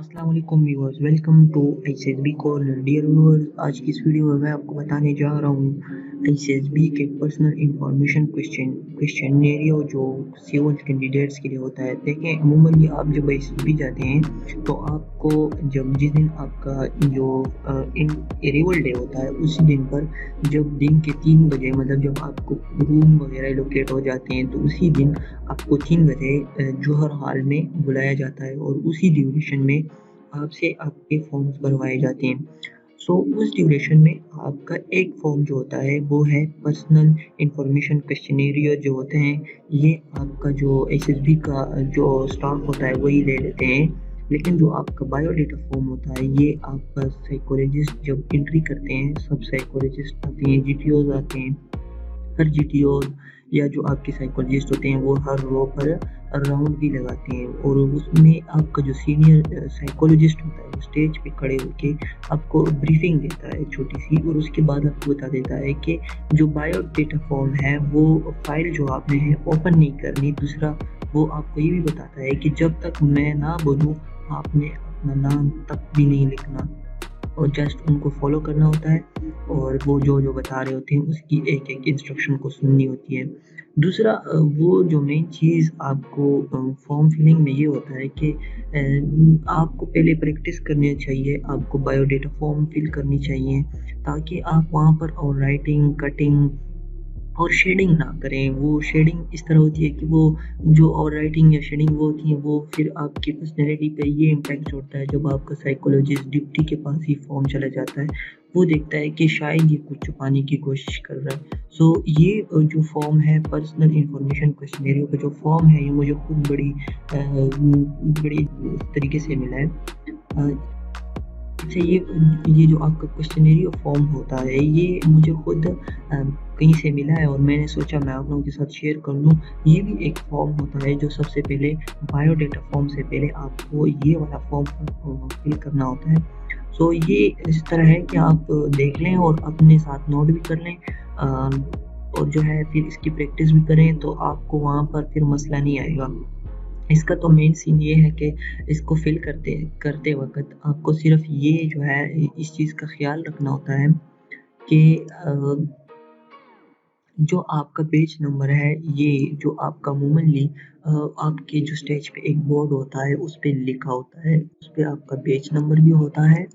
अस्सलाम वालेकुम viewers, welcome to ICSB corner. Dear viewers, आज की इस वीडियो में मैं आपको बताने जा रहा हूँ ICSB के पर्सनल इंफॉर्मेशन क्वेश्चनेरियो जो सिविल कैंडिडेट्स के लिए होता है। देखें, अमूमन आप जब ICSB जाते हैं तो आपको जिस दिन आपका जो अराइवल डे होता है उसी दिन पर जब दिन के 3 बजे मतलब जब आपको रूम वगैरह एलोकेट हो जाते हैं तो उसी दिन आपको 3 बजे जौहर हॉल में बुलाया जाता है और उसी ड्यूरेशन में आपसे आपके फॉर्म्स भरवाए जाते हैं। उस ड्यूरेशन में आपका एक फॉर्म जो होता है वो है पर्सनल इंफॉर्मेशन क्वेश्चनेरियर जो होते हैं। ये आपका जो ICSB का जो स्टाफ होता है वही ले लेते हैं, लेकिन जो आपका बायोडेटा फॉर्म होता है ये आपका साइकोलॉजिस्ट जब एंट्री करते हैं, सब साइकोलॉजिस्ट आते हैं, GTOs आते हैं। हर GTO या जो आपके साइकोलॉजिस्ट होते हैं वो हर रो पर राउंड भी लगाते हैं और उसमें आपका जो सीनियर साइकोलॉजिस्ट होता है वो स्टेज पे खड़े होकर आपको ब्रीफिंग देता है छोटी सी, और उसके बाद आपको बता देता है कि जो बायोडेटा फॉर्म है वो फाइल जो आपने है ओपन नहीं करनी। दूसरा, वो आपको ये भी बताता है कि जब तक मैं ना बोलूँ आपने अपना नाम तक भी नहीं लिखना और जस्ट उनको फॉलो करना होता है और वो जो बता रहे होते हैं उसकी एक एक इंस्ट्रक्शन को सुननी होती है। दूसरा, वो जो मेन चीज़ आपको फॉर्म फिलिंग में ये होता है कि आपको पहले प्रैक्टिस करनी चाहिए, आपको बायोडेटा फॉर्म फिल करनी चाहिए ताकि आप वहाँ पर और राइटिंग, कटिंग और शेडिंग ना करें। वो शेडिंग इस तरह होती है कि वो जो और राइटिंग या शेडिंग वो होती है वो फिर आपकी पर्सनैलिटी पे ये इम्पैक्ट छोड़ता है। जब आपका साइकोलॉजिस्ट डिप्टी के पास ही फॉर्म चला जाता है, वो देखता है कि शायद ये कुछ छुपाने की कोशिश कर रहा है। ये जो फॉर्म है पर्सनल इंफॉर्मेशन क्वेश्चनेरियो का जो फॉर्म है ये मुझे खूब बड़ी तरीके से मिला है। अच्छा, ये जो आपका क्वेश्चनेरियो फॉर्म होता है ये मुझे खुद कहीं से मिला है और मैंने सोचा मैं आप लोगों के साथ शेयर कर लूँ। ये भी एक फॉर्म होता है जो सबसे पहले बायोडेटा फॉर्म से पहले आपको ये वाला फॉर्म फिल करना होता है। ये इस तरह है कि आप देख लें और अपने साथ नोट भी कर लें और जो है फिर इसकी प्रैक्टिस भी करें तो आपको वहाँ पर फिर मसला नहीं आएगा। इसका तो मेन सीन ये है कि इसको फिल करते वक़्त आपको सिर्फ़ ये जो है इस चीज़ का ख़्याल रखना होता है कि जो आपका पेज नंबर है ये जो आपका अमूमनली आपके जो स्टेज पे एक बोर्ड होता है उस पे लिखा होता है, उस पे आपका पेज नंबर भी होता है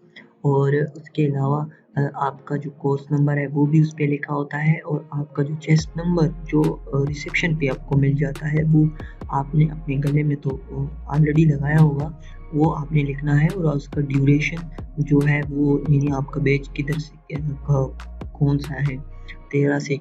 और उसके अलावा आपका जो कोर्स नंबर है वो भी उस पे लिखा होता है और आपका जो चेस्ट नंबर जो रिसेप्शन पे आपको मिल जाता है वो आपने अपने गले में तो ऑलरेडी लगाया होगा, वो आपने लिखना है और उसका ड्यूरेशन जो है वो यानी आपका बैच किधर से कौन सा है, 13 से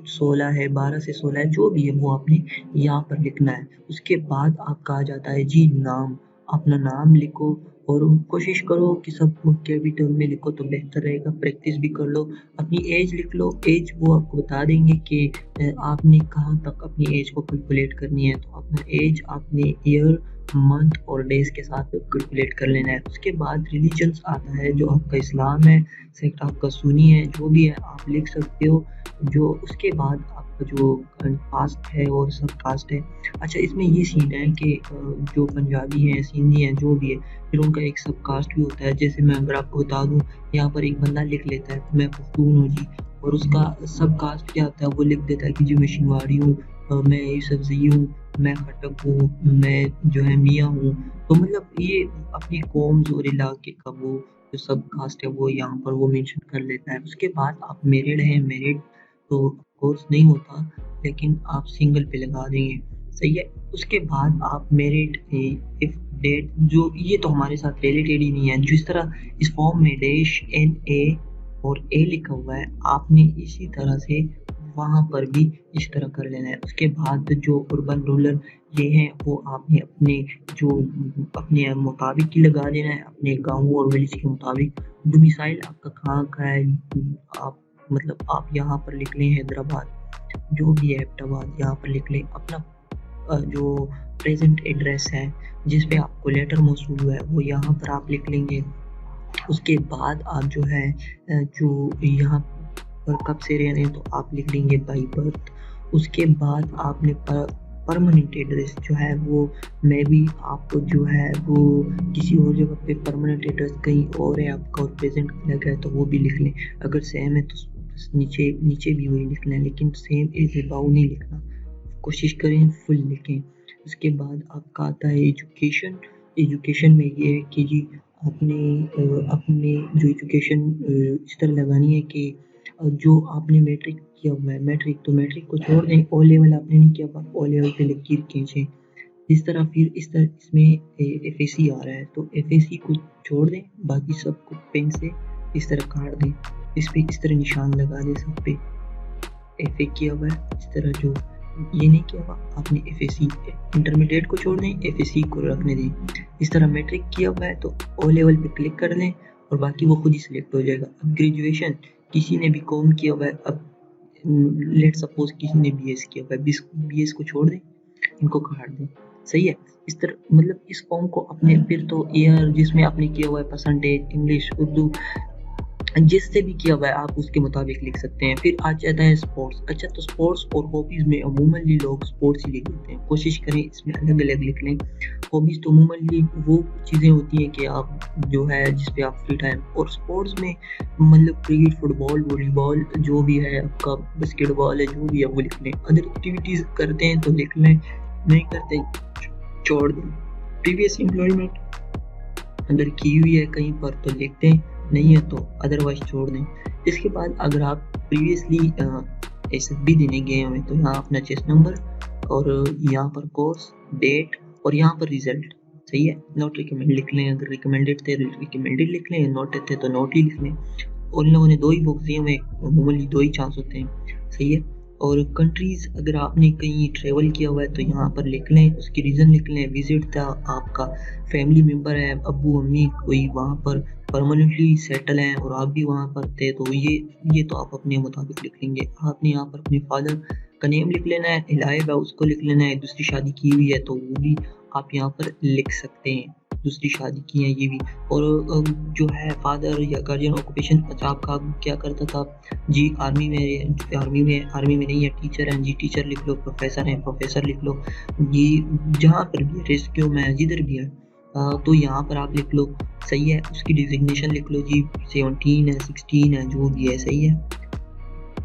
16 है, 12 से 16 है, जो भी है वो आपने यहाँ पर लिखना है। उसके बाद आपका आ जाता है जी नाम, अपना नाम लिखो और कोशिश करो कि सब कैपिटल में लिखो तो बेहतर रहेगा। प्रैक्टिस भी कर लो, अपनी एज लिख लो। एज वो आपको बता देंगे कि आपने कहाँ तक अपनी एज को कैलकुलेट करनी है, तो अपना एज आपने ईयर, मंथ और डेज के साथ कैलकुलेट कर लेना है। उसके बाद रिलीजन्स आता है जो आपका इस्लाम है, सेक्ट आपका सुन्नी है, जो भी है आप लिख सकते हो। जो उसके बाद आपका जो कास्ट है और सब कास्ट है। अच्छा, इसमें ये सीन है कि जो पंजाबी हैं, सिंधी हैं, जो भी है, फिर उनका एक सब कास्ट भी होता है। जैसे मैं अगर आपको बता दूँ, यहाँ पर एक बंदा लिख लेता है मैं पख्तून हूँ जी, और उसका सब कास्ट क्या होता है वो लिख देता है कि जी मैं शिनवारी हूँ, मैं यूसुफजई हूँ, मैं खटक हूँ, मैं जो है मियाँ हूँ। तो मतलब ये अपनी कौम्स और इलाके का वो जो सब कास्ट है वो यहाँ पर वो मेंशन कर लेता है। उसके बाद आप मैरिड हैं, मैरिड तो कोर्स नहीं होता, लेकिन आप सिंगल पे लगा देंगे, सही है। उसके बाद आप मैरिड इफ डेट, जो ये तो हमारे साथ रिलेटेड ही नहीं है। जिस तरह इस फॉर्म में डैश NA और A लिखा हुआ है, आपने इसी तरह से वहाँ पर भी इस तरह कर लेना है। उसके बाद जो अर्बन रूरल ये हैं वो आपने अपने मुताबिक ही लगा देना है, अपने गाँव और विलेज के मुताबिक। डोमिसाइल आपका कहाँ का है, आप मतलब आप यहाँ पर लिख लें हैदराबाद, जो भी है एबटाबाद यहाँ पर लिख लें। अपना जो प्रेजेंट एड्रेस है जिस पे आपको लेटर मौसूल हुआ है वो यहाँ पर आप लिख लेंगे। उसके बाद आप जो है जो यहाँ पर कब से रह रहे हैं तो आप लिख लेंगे बाई बर्थ। उसके बाद आपने परमानेंट एड्रेस जो है वो मे बी आप जो है वो किसी और जगह पे परमानेंट एड्रेस कहीं और है आपका और प्रेजेंट अलग है तो वो भी लिख लें। अगर सेम है तो नीचे भी वही लिखना है, लेकिन सेम एज अबाउ नहीं लिखना, कोशिश करें फुल लिखें। उसके बाद आपका आता है एजुकेशन में ये है कि जी अपने जो एजुकेशन इस तरह लगानी है कि जो आपने मैट्रिक किया हुआ है, मैट्रिक को छोड़ दें, ओ लेवल आपने नहीं किया, आप ओ लेवल पे लकीर खींचें। इस तरह इसमें एफएसी आ रहा है तो एफएसी को छोड़ दें, बाकी सबको पेन से इस तरह काट दें, इस पे इस तरह निशान लगा दें सब पे एफए किया हुआ है। इस तरह जो ये नहीं किया हुआ आपने एफएसी, इंटरमीडिएट को छोड़ दें, एफएसी को रखने दें। इस तरह मैट्रिक किया हुआ है तो ओ लेवल पे क्लिक कर लें और बाकी वो खुद ही सिलेक्ट हो जाएगा। अब ग्रेजुएशन किसी ने बीकॉम किया हुआ है, अब लेट सपोज किसी ने बीएस किया हुआ है, बीएस को छोड़ दें, इनको काट दें, सही है। इस तरह मतलब इस फॉर्म को अपने फिर तो ईयर जिसमें आपने किया हुआ है, परसेंटेज, इंग्लिश, उर्दू, जिससे भी किया हुआ है आप उसके मुताबिक लिख सकते हैं। फिर आ जाता है स्पोर्ट्स। अच्छा, तो स्पोर्ट्स और हॉबीज़ में अमूमनली लोग स्पोर्ट्स ही लिख देते हैं, कोशिश करें इसमें अलग अलग लिख लें। हॉबीज़ तो अमूमनली वो चीज़ें होती हैं कि आप जो है जिस पे आप फ्री टाइम, और स्पोर्ट्स में मतलब क्रिकेट, फुटबॉल, वॉलीबॉल जो भी है आपका, बास्केटबॉल है, जो भी है वो लिख लें। अदर एक्टिविटीज़ करते हैं तो लिख लें, नहीं करते छोड़ दें। प्रीवियस एम्प्लॉयमेंट अगर की हुई है कहीं पर तो लिख दें, नहीं है तो अदरवाइज छोड़ दें। इसके बाद अगर आप प्रीवियसली एसएसबी देने गए हुए तो यहाँ अपना चेस्ट नंबर और यहाँ पर कोर्स, डेट और यहाँ पर रिजल्ट, सही है। नॉट रिकमेंड लिख लें, अगर रिकमेंडेड थे रिकमेंडेड लिख लें, नोट थे तो नोट ही लिख लें। और इन लोगों ने 2 ही बॉक्स दिए हुए, अमूमनली 2 ही चांस होते हैं, सही है। और कंट्रीज़ अगर आपने कहीं ट्रैवल किया हुआ है तो यहाँ पर लिख लें, उसकी रीज़न लिख लें, विजिट था, आपका फैमिली मेम्बर है, अब्बू अम्मी कोई वहाँ पर परमानेंटली सेटल हैं और आप भी वहाँ पर थे, तो ये तो आप अपने मुताबिक लिख लेंगे। आपने यहाँ पर अपने फादर का नेम लिख लेना है, इलाइव है उसको लिख लेना है, दूसरी शादी की हुई है तो वो भी आप यहाँ पर लिख सकते हैं, दूसरी शादी की है ये भी। और जो है फादर या गार्जियन ऑक्यूपेशन, अच्छा आपका क्या करता था जी, आर्मी में नहीं है, टीचर हैं जी, टीचर लिख लो, प्रोफेसर हैं, प्रोफेसर लिख लो जी, जहाँ पर भी रेस्क्यू में जिधर भी है तो यहाँ पर आप लिख लो, सही है। उसकी डिजिग्नेशन लिख लो जी, 17 है, 16 है, जो भी है, सही है,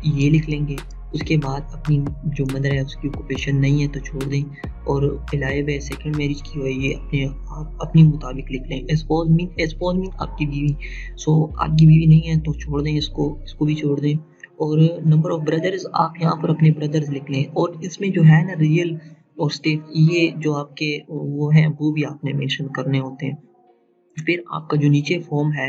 ये लिख लेंगे। उसके बाद अपनी जो मदर है उसकी ऑक्यूपेशन नहीं है तो छोड़ दें, और अलाइव है, सेकंड मैरिज की हुई है, ये अपने मुताबिक लिख लें। एस्पोज मीन आपकी बीवी, सो आपकी बीवी नहीं है तो छोड़ दें, इसको भी छोड़ दें। और नंबर ऑफ ब्रदर्स आप यहाँ पर अपने ब्रदर्स लिख लें, और इसमें जो है ना रियल और स्टेट, ये जो आपके वो हैं वो भी आपने मेंशन करने होते हैं। फिर आपका जो नीचे फॉर्म है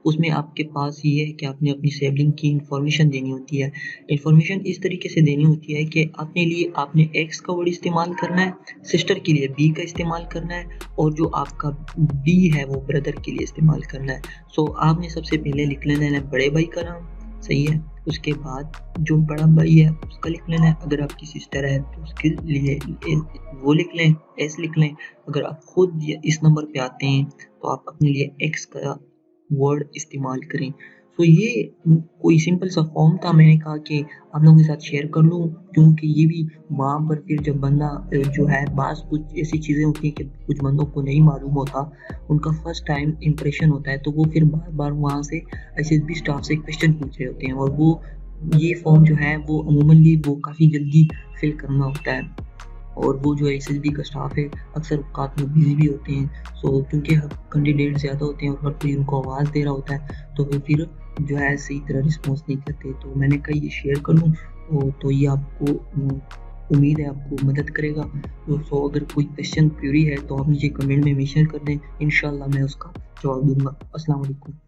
उसमें आपके पास ये है कि आपने अपनी सिबलिंग की इंफॉर्मेशन देनी होती है। इंफॉर्मेशन इस तरीके से देनी होती है कि अपने लिए आपने एक्स का वर्ड इस्तेमाल करना है, सिस्टर के लिए बी का इस्तेमाल करना है, और जो आपका बी है वो ब्रदर के लिए इस्तेमाल करना है। सो आपने सबसे पहले लिख लेना है बड़े भाई का नाम, सही है। उसके बाद जो बड़ा भाई है उसका लिख लेना है, अगर आपकी सिस्टर है तो उसके लिए वो लिख लें, एस लिख लें। अगर आप खुद इस नंबर पे आते हैं तो आप अपने लिए एक्स का वर्ड इस्तेमाल करें। तो ये कोई सिंपल सा फॉर्म था, मैंने कहा कि आप लोगों के साथ शेयर कर लूँ, क्योंकि ये भी वहाँ पर फिर जब बंदा जो है बास कुछ ऐसी चीज़ें होती हैं कि कुछ बंदों को नहीं मालूम होता, उनका फर्स्ट टाइम इम्प्रेशन होता है, तो वो फिर बार बार वहाँ से एसएसबी स्टाफ से क्वेश्चन पूछ रहे होते हैं, और वो ये फॉर्म जो है वो अमूमनली वो काफ़ी जल्दी फिल करना होता है। और वो जो एसएसबी का स्टाफ है अक्सर औकात में बिजी भी होते हैं, सो क्योंकि कैंडिडेट ज़्यादा होते हैं और हर कोई उनको आवाज़ दे रहा होता है, तो वो फिर जो है सही तरह रिस्पॉन्स नहीं करते। तो मैंने कहा ये शेयर कर लूँ, तो ये आपको उम्मीद है आपको मदद करेगा। तो अगर कोई क्वेश्चन क्वेरी है तो आप मुझे कमेंट में मेंशन कर दें, इंशाल्लाह मैं उसका जवाब दूंगा। अस्सलाम वालेकुम।